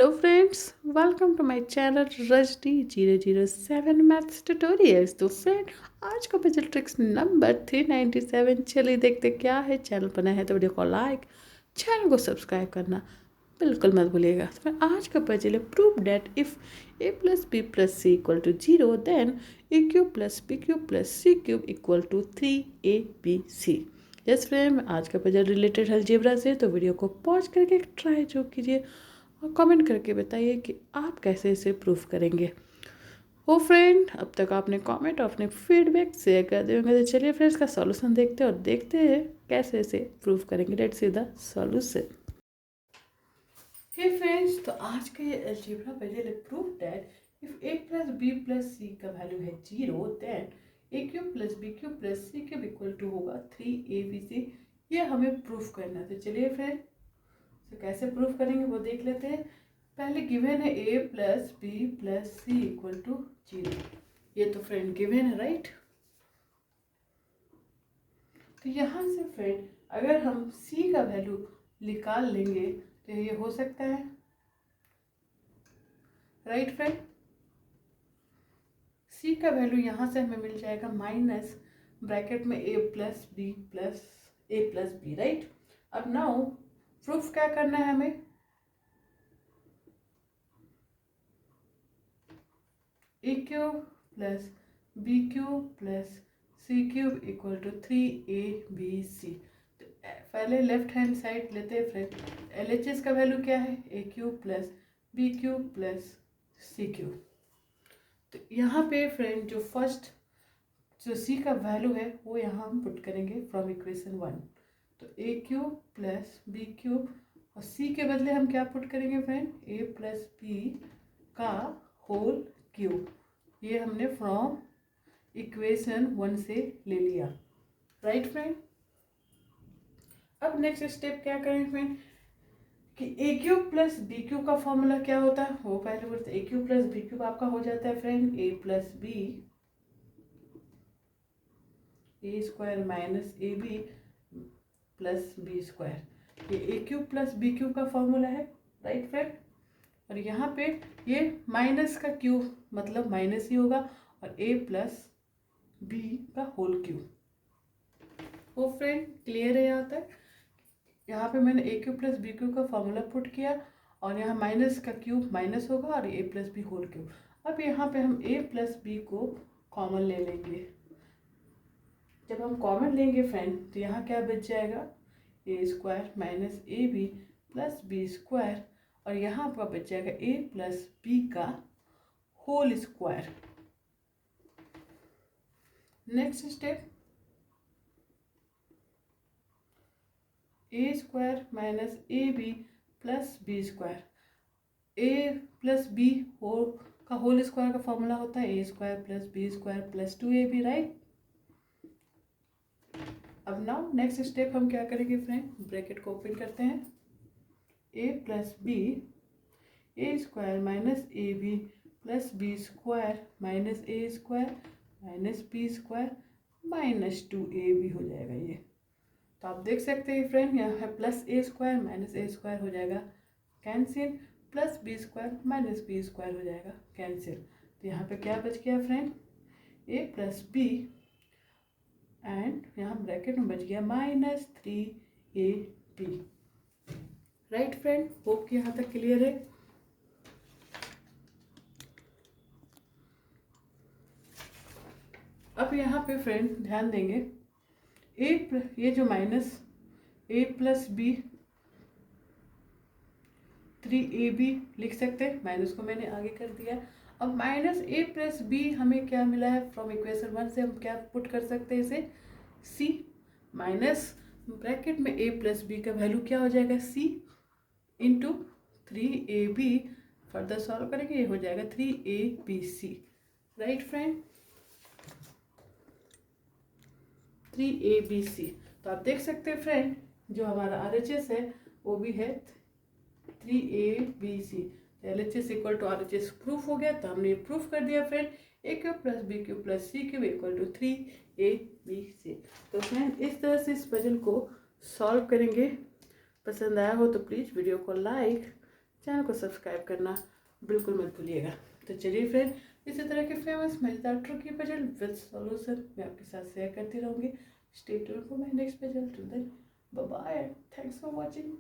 Hello friends, welcome to my channel Rajdi 007 Maths Tutorials। तो friend आज का puzzle tricks number 397। चलिए देखते क्या है। चैनल पर नया है तो वीडियो को लाइक, चैनल को सब्सक्राइब करना बिल्कुल मत भूलिएगा। तो आज का पजल है prove that if a plus B plus c equal to 0 then A cube plus B cube plus C cube equal to 3abc। Yes friend, आज का पजल रिलेटेड है अलजेब्रा से, तो वीडियो को पॉज करके ट्राई जो कीजिए और कमेंट करके बताइए कि आप कैसे इसे प्रूफ करेंगे। हो फ्रेंड, अब तक आपने कमेंट और अपने फीडबैक शेयर कर दिए होंगे, तो चलिए फ्रेंड्स का सॉल्यूशन देखते हैं और देखते हैं कैसे इसे प्रूफ करेंगे। Let's see the solution. Hey friends, तो आज का ये algebra puzzle proof that if a plus B plus C का वैल्यू है 0 then A cube plus B cube plus C cube equal to होगा 3abc। ये हमें प्रूफ करना है। तो चलिए फ्रेंड, तो कैसे प्रूफ करेंगे वो देख लेते हैं। पहले गिवन है a plus B plus c equal to 0। ये तो फ्रेंड गिवन है, राइट। तो यहाँ से फ्रेंड अगर हम c का वैल्यू निकाल लेंगे तो ये हो सकता है, राइट फ्रेंड। c का वैल्यू यहाँ से हमें मिल जाएगा माइनस ब्रैकेट में a प्लस बी, राइट। अब नाउ प्रूफ क्या करना है हमें। A cube plus B cube plus C cube equal to 3abc। तो पहले लेफ्ट हैंड साइड लेते हैं फ्रेंड। एलएचएस का वैल्यू क्या है, A cube plus B cube plus C cube. तो यहाँ पे फ्रेंड जो फर्स्ट जो सी का वैल्यू है वो यहाँ हम पुट करेंगे फ्रॉम इक्वेशन 1। तो ए क्यूब प्लस बी क्यूब और सी के बदले हम क्या पुट करेंगे फ्रेंड, ए प्लस बी का होल क्यूब। ये हमने फ्रॉम इक्वेशन 1 से ले लिया, राइट फ्रेंड। अब नेक्स्ट स्टेप क्या करें फ्रेंड कि ए क्यूब प्लस बी क्यूब का फॉर्मूला क्या होता है वो पहले बोलते हैं। ए क्यूब प्लस बी क्यूब आपका हो जाता है friend a plus B A square minus A B plus B square. ये a cube plus B cube का फॉर्मूला है, राइट फ्रेंड। और यहाँ पे ये माइनस का क्यूब मतलब माइनस ही होगा और a प्लस बी का होल क्यूब। वो फ्रेंड क्लियर है यहाँ तक। यहाँ पे मैंने a cube plus B cube का फॉर्मूला पुट किया और यहाँ माइनस का क्यूब माइनस होगा और a plus b whole cube. अब यहाँ पे हम a प्लस बी को कॉमन ले लेंगे। जब हम कॉमन लेंगे फ्रेंड तो यहाँ क्या बच जाएगा, A square minus A B plus B square और यहाँ पर बच जाएगा a प्लस बी का whole square. Next step, A square minus A B plus B square. A plus B का होल स्क्वायर का फॉर्मूला होता है A square plus B square plus 2ab, right. अब नाउ नेक्स्ट स्टेप हम क्या करेंगे friend, bracket को open करते हैं। A plus B A square minus A B plus B square minus a square minus b square minus 2ab हो जाएगा ये। तो आप देख सकते हैं फ्रेंड यहाँ है plus a square minus a square हो जाएगा cancel, plus B square minus b square हो जाएगा कैंसिल। तो यहाँ पे क्या बच गया friend, a plus b and यहाँ ब्रैकेट में बच गया minus 3ab, right friend. Hope कि यहाँ तक क्लियर है। अब यहाँ पे फ्रेंड ध्यान देंगे ये जो माइनस ए प्लस बी 3ab लिख सकते हैं, माइनस को मैंने आगे कर दिया। अब माइनस ए प्लस बी हमें क्या मिला है फ्रॉम इक्वेशन 1 से हम क्या पुट कर सकते हैं इसे, सी माइनस ब्रैकेट में ए प्लस बी का वैल्यू क्या हो जाएगा सी इंटू 3ab। फर्दर सॉल्व करेंगे ये हो जाएगा 3abc, राइट फ्रेंड, 3abc। तो आप देख सकते हैं फ्रेंड जो हमारा RHS है वो भी है 3abc। LHS equal to RHS proof हो गया। तो हमने ये प्रूफ कर दिया friend a cube plus B cube plus C cube equal to 3abc। तो फ्रेंड इस तरह से इस पजल को सॉल्व करेंगे। पसंद आया हो तो प्लीज़ वीडियो को लाइक, चैनल को सब्सक्राइब करना बिल्कुल मत भूलिएगा। तो चलिए फ्रेंड, इसी तरह के फेमस मजेदार ट्रिकी पजल विद सॉल्यूशन मैं आपके साथ शेयर करती रहूँगी। Stay tuned for my next puzzle. Till then bye bye, thanks for watching.